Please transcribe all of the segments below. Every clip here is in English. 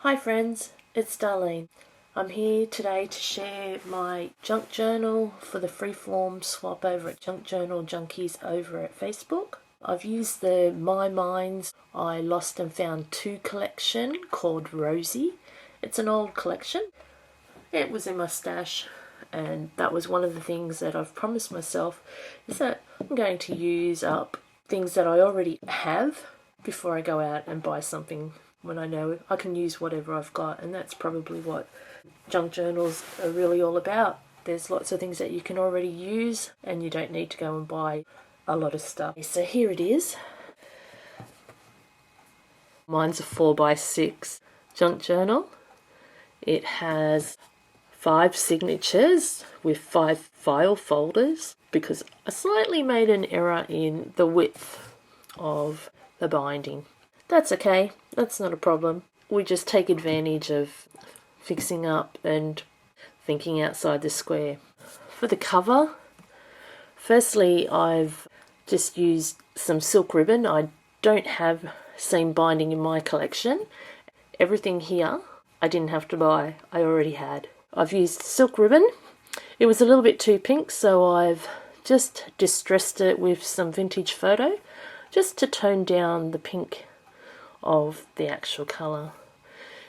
Hi friends, it's Darlene. I'm here today to share my junk journal for the Freeform swap over at Junk Journal Junkies over at Facebook. I've used the My Minds I Lost and Found 2 collection called Rosey. It's an old collection. It was in my stash, and that was one of the things that I've promised myself, is that I'm going to use up things that I already have before I go out and buy something when I know I can use whatever I've got. And that's probably what junk journals are really all about. There's lots of things that you can already use and you don't need to go and buy a lot of stuff. So here it is. Mine's a 4x6 junk journal. It has 5 signatures with 5 file folders because I slightly made an error in the width of the binding. That's okay, that's not a problem. We just take advantage of fixing up and thinking outside the square. For the cover, firstly I've just used some silk ribbon. I don't have seam binding in my collection. Everything here I didn't have to buy, I already had. I've used silk ribbon. It was a little bit too pink, so I've just distressed it with some vintage photo just to tone down the pink of the actual colour.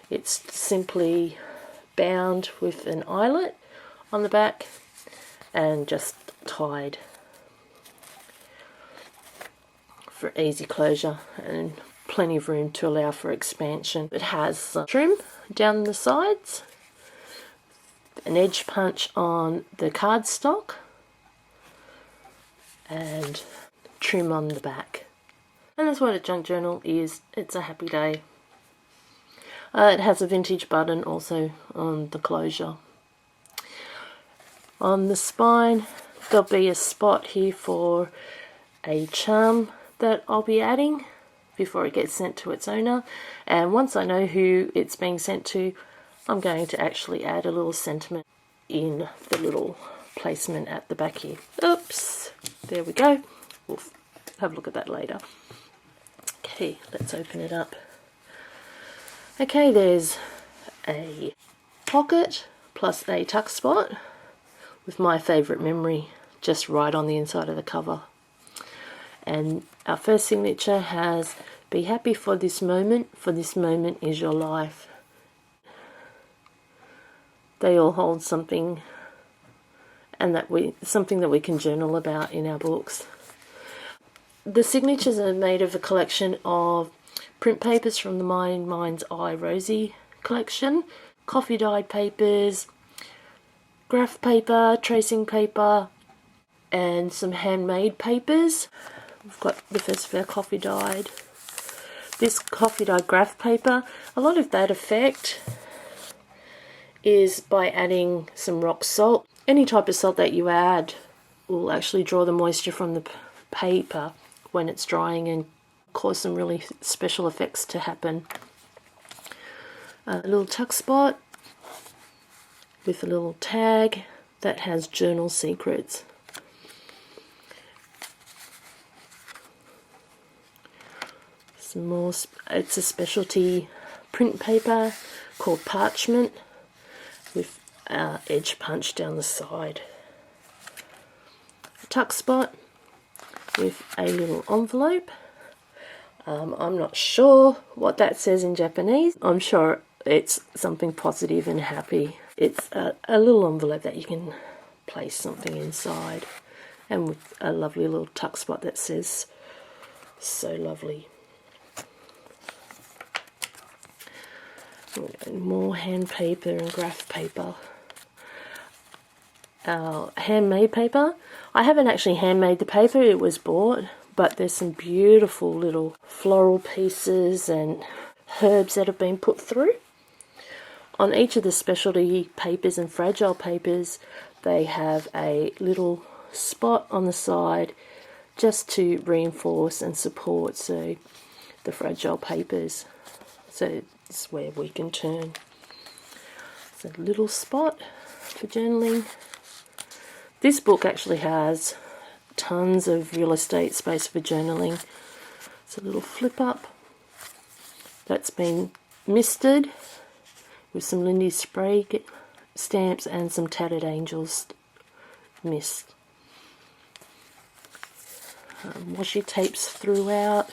It's simply bound with an eyelet on the back and just tied for easy closure and plenty of room to allow for expansion. It has trim down the sides, an edge punch on the cardstock and trim on the back. And that's what a junk journal is. It's a happy day. It has a vintage button also on the closure. On the spine there'll be a spot here for a charm that I'll be adding before it gets sent to its owner, and once I know who it's being sent to, I'm going to actually add a little sentiment in the little placement at the back here. Oops, there we go. We'll have a look at that later. Okay, let's open it up. Okay, there's a pocket plus a tuck spot with my favourite memory just right on the inside of the cover. And our first signature has, "Be happy for this moment is your life." They all hold something, and something that we can journal about in our books. The signatures are made of a collection of print papers from the My Mind's Eye Rosey collection, coffee dyed papers, graph paper, tracing paper, and some handmade papers. We've got the first of our coffee dyed. This coffee dyed graph paper, a lot of that effect is by adding some rock salt. Any type of salt that you add will actually draw the moisture from the paper when it's drying and cause some really special effects to happen. A little tuck spot with a little tag that has journal secrets. Some more, it's a specialty print paper called parchment with edge punch down the side. A tuck spot with a little envelope. I'm not sure what that says in Japanese. I'm sure it's something positive and happy. It's a little envelope that you can place something inside, and with a lovely little tuck spot that says "So lovely." More hand paper and graph paper. Handmade paper. I haven't actually handmade the paper, it was bought, but there's some beautiful little floral pieces and herbs that have been put through. On each of the specialty papers and fragile papers, they have a little spot on the side just to reinforce and support the fragile papers. So it's where we can turn. It's a little spot for journaling. This book actually has tons of real estate space for journaling. It's a little flip up that's been misted with some Lindy spray stamps and some Tattered Angels mist. Washi tapes throughout.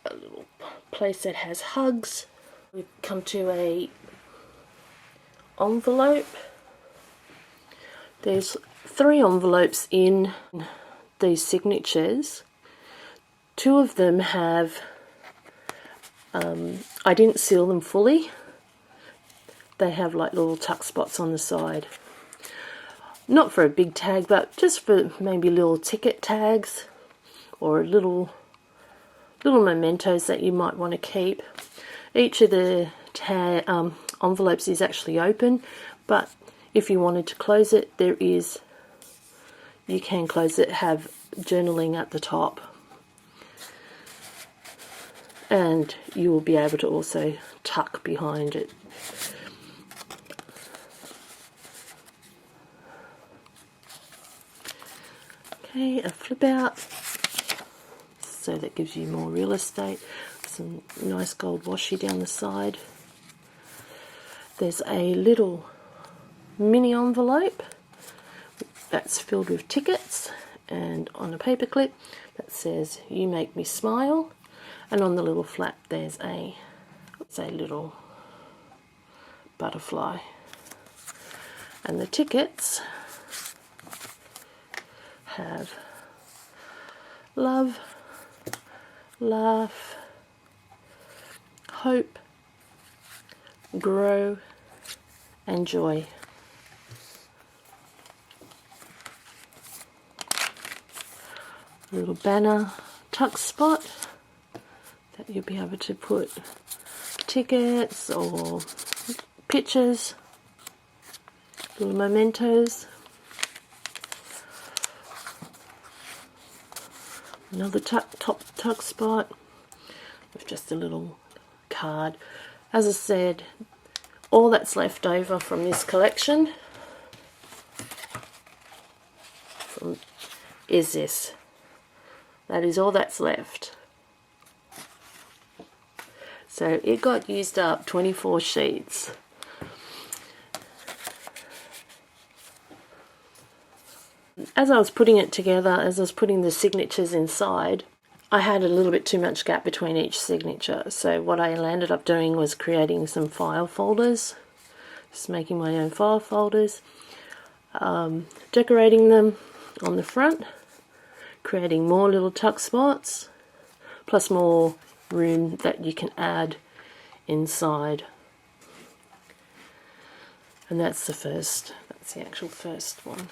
A little place that has hugs. We come to a envelope. There's 3 envelopes in these signatures. 2 of them have, I didn't seal them fully. They have like little tuck spots on the side. Not for a big tag, but just for maybe little ticket tags or little mementos that you might want to keep. Each of the envelopes is actually open, but if you wanted to close it, you can close it, have journaling at the top. And you will be able to also tuck behind it. Okay, a flip out, so that gives you more real estate. Some nice gold washi down the side. There's a little mini envelope that's filled with tickets, and on a paper clip that says "You make me smile," and on the little flap there's a little butterfly. And the tickets have love, laugh, hope, grow, and joy. A little banner tuck spot that you'll be able to put tickets or pictures, little mementos. Another top tuck spot with just a little card. As I said, all that's left over from this collection is this. That is all that's left. So it got used up, 24 sheets. As I was putting it together, as I was putting the signatures inside, I had a little bit too much gap between each signature. So what I ended up doing was creating some file folders, just making my own file folders, decorating them on the front, creating more little tuck spots, plus more room that you can add inside. And that's the actual first one.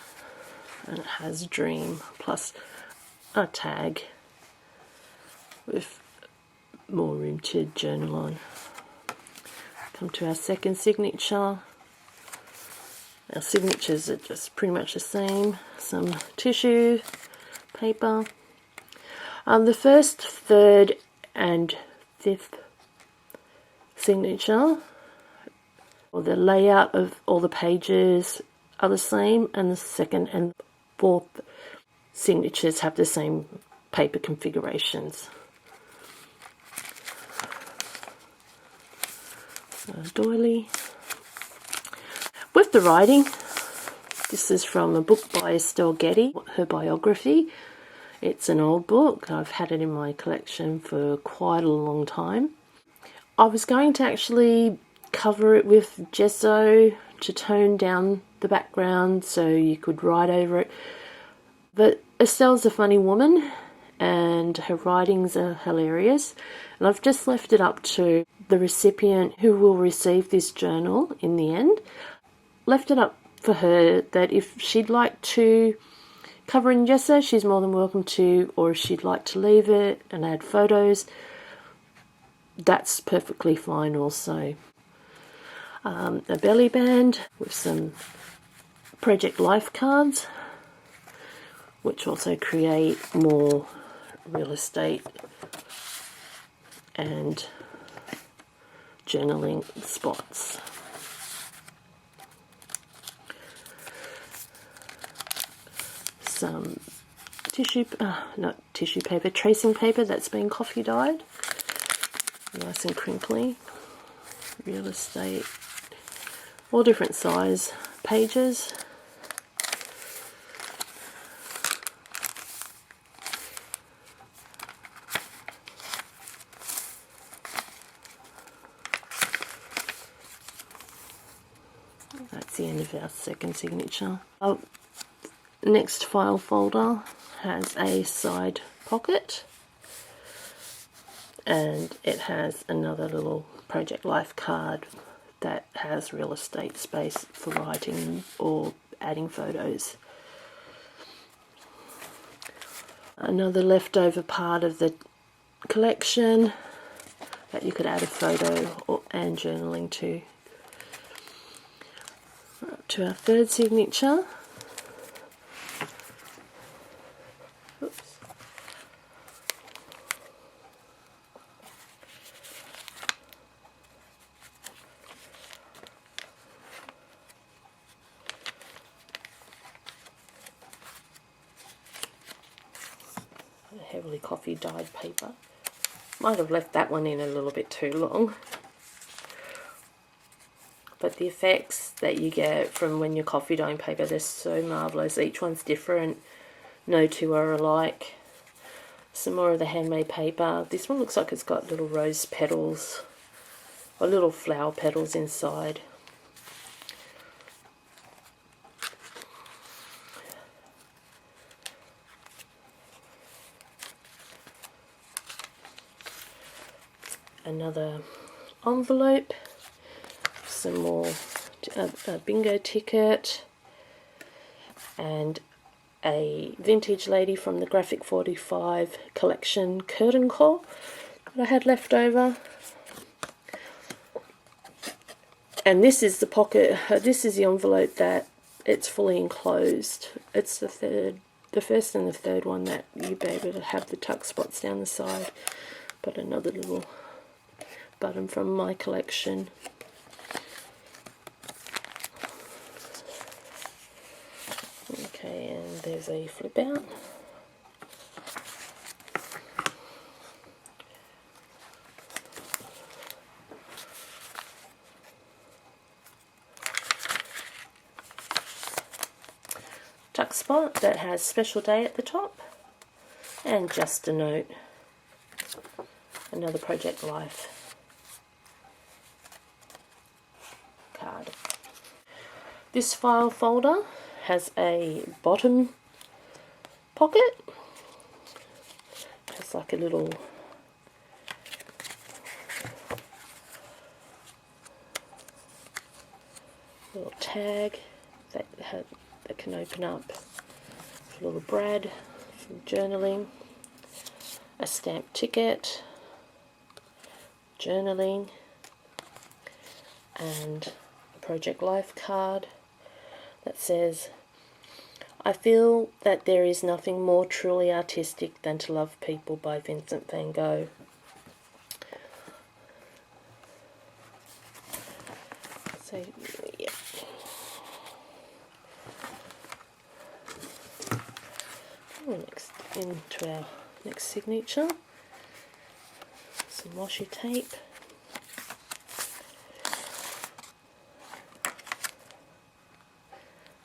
And it has dream plus a tag with more room to journal on. Come to our second signature. Our signatures are just pretty much the same. Some tissue paper. The first, third and fifth signature, or the layout of all the pages are the same, and the second and fourth signatures have the same paper configurations. So doily. With the writing, this is from a book by Estelle Getty, her biography. It's an old book. I've had it in my collection for quite a long time. I was going to actually cover it with gesso to tone down the background so you could write over it. But Estelle's a funny woman and her writings are hilarious. And I've just left it up to the recipient who will receive this journal in the end. Left it up for her that if she'd like to cover in gesso, she's more than welcome to, or if she'd like to leave it and add photos, that's perfectly fine also. A belly band with some Project Life cards, which also create more real estate and journaling spots. Some tracing paper that's been coffee dyed. Nice and crinkly. Real estate. All different size pages. That's the end of our second signature. Our next file folder has a side pocket, and it has another little Project Life card that has real estate space for writing or adding photos. Another leftover part of the collection that you could add a photo and journaling to. Up to our third signature. Oops. A heavily coffee dyed paper. Might have left that one in a little bit too long. But the effects that you get from when you're coffee dyeing paper, they're so marvellous. Each one's different. No two are alike. Some more of the handmade paper. This one looks like it's got little rose petals or little flower petals inside. Another envelope. Some more, a bingo ticket, and a vintage lady from the Graphic 45 collection curtain call that I had left over. And this is the pocket, this is the envelope that it's fully enclosed. It's the first and the third one that you'll be able to have the tuck spots down the side. But another little button from my collection. Okay, and there's a flip out. Tuck spot that has special day at the top, and just a note. Another Project Life card. This file folder has a bottom pocket, just like a little tag that can open up for little Brad from journaling, a stamped ticket, journaling, and a Project Life card that says, "I feel that there is nothing more truly artistic than to love people," by Vincent van Gogh. So, yeah. Next, into our next signature, some washi tape.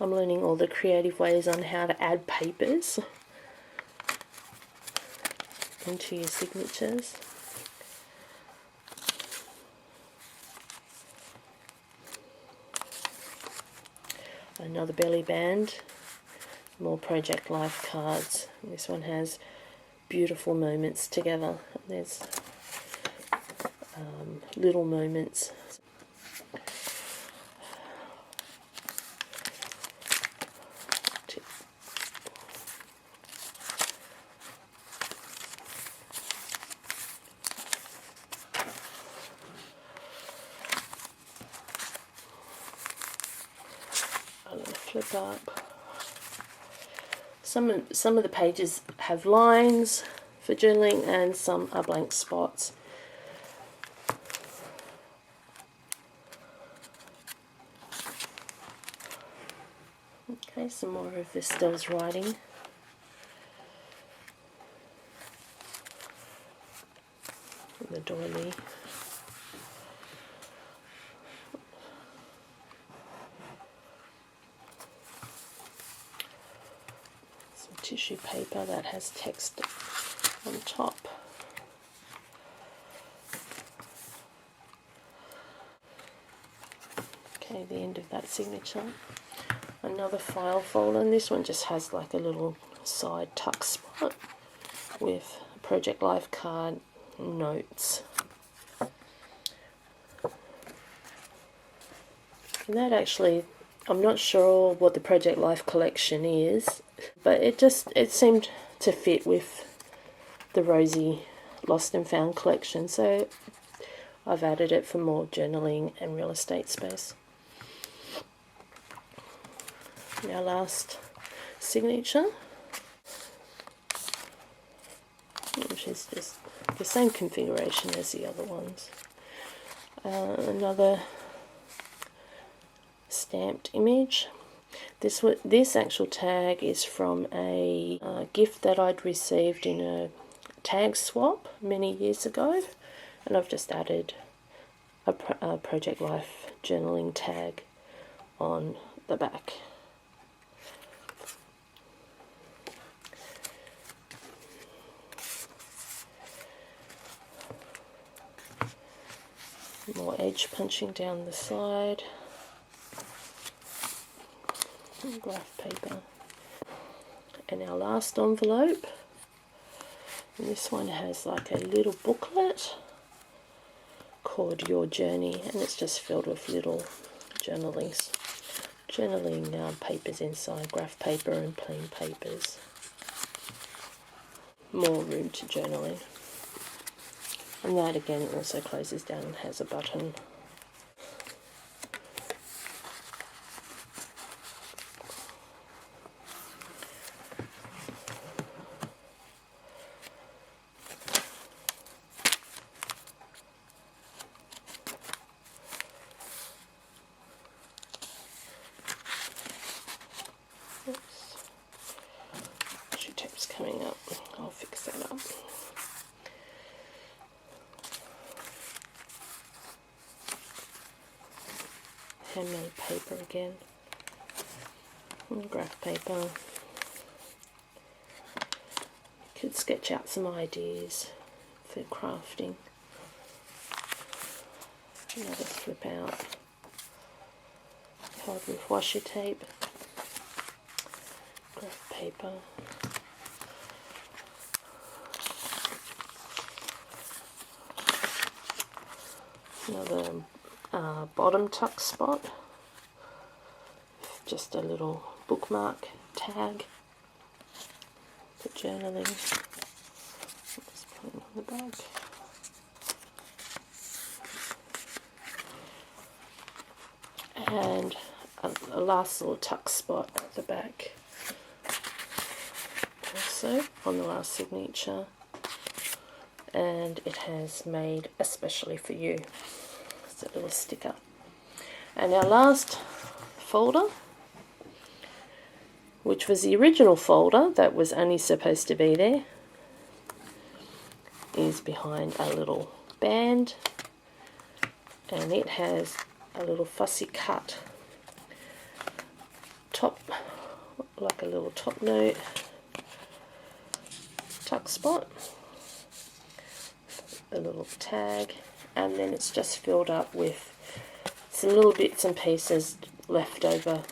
I'm learning all the creative ways on how to add papers into your signatures. Another belly band, more Project Life cards. This one has beautiful moments together. There's little moments. I'm going to flip up. Some of the pages have lines for journaling and some are blank spots. Okay, some more of Vistel's writing. And the doily. of that has text on top. Okay, the end of that signature. Another file folder, and this one just has like a little side tuck spot with Project Life card notes. And that actually, I'm not sure what the Project Life collection is, but it seemed to fit with the Rosey Lost and Found collection, so I've added it for more journaling and real estate space. Our last signature, which is just the same configuration as the other ones. Another stamped image. This actual tag is from a gift that I'd received in a tag swap many years ago, and I've just added a Project Life journaling tag on the back. More edge punching down the side. Graph paper. And our last envelope. And this one has like a little booklet called Your Journey, and it's just filled with little journaling papers inside, graph paper and plain papers. More room to journal in. And that again also closes down and has a button. Oops. Washi tape's coming up. I'll fix that up. Handmade paper again, and graph paper. You could sketch out some ideas for crafting. Another flip out, held with washi tape, graph paper. Another bottom tuck spot, just a little bookmark tag for journaling. Just put it on the back. And a last little tuck spot at the back, also on the last signature, and it has made especially for you. A little sticker. And our last folder, which was the original folder that was only supposed to be there, is behind a little band, and it has a little fussy cut top, like a little top note tuck spot, a little tag, and then it's just filled up with some little bits and pieces left over,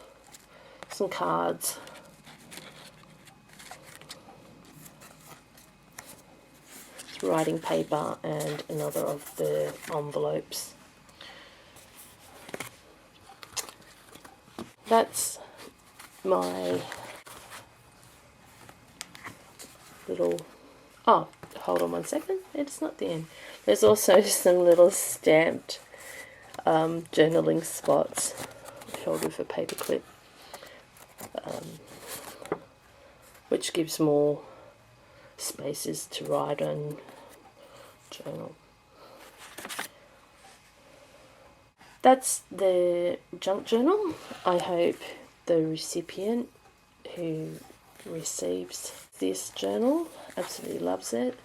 some cards, writing paper, and another of the envelopes. That's my little, oh, hold on one second, it's not the end. There's also some little stamped journaling spots filled with a paper clip, which gives more spaces to write and journal. That's the junk journal. I hope the recipient who receives this journal absolutely loves it.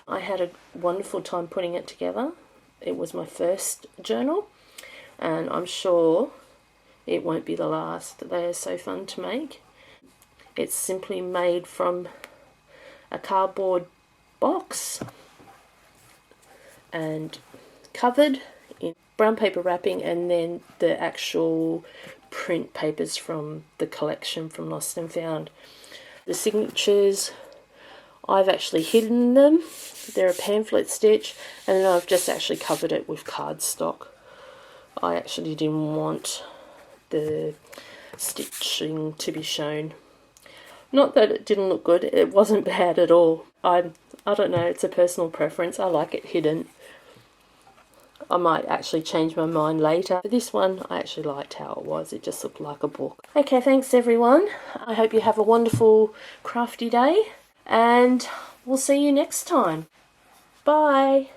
I had a wonderful time putting it together. It was my first journal, and I'm sure it won't be the last. They are so fun to make. It's simply made from a cardboard box and covered in brown paper wrapping, and then the actual print papers from the collection from Lost and Found. The signatures, I've actually hidden them. They're a pamphlet stitch, and then I've just actually covered it with cardstock. I actually didn't want the stitching to be shown. Not that it didn't look good, it wasn't bad at all. I don't know, it's a personal preference. I like it hidden. I might actually change my mind later. For this one, I actually liked how it was. It just looked like a book. Okay, thanks everyone. I hope you have a wonderful crafty day, and we'll see you next time. Bye.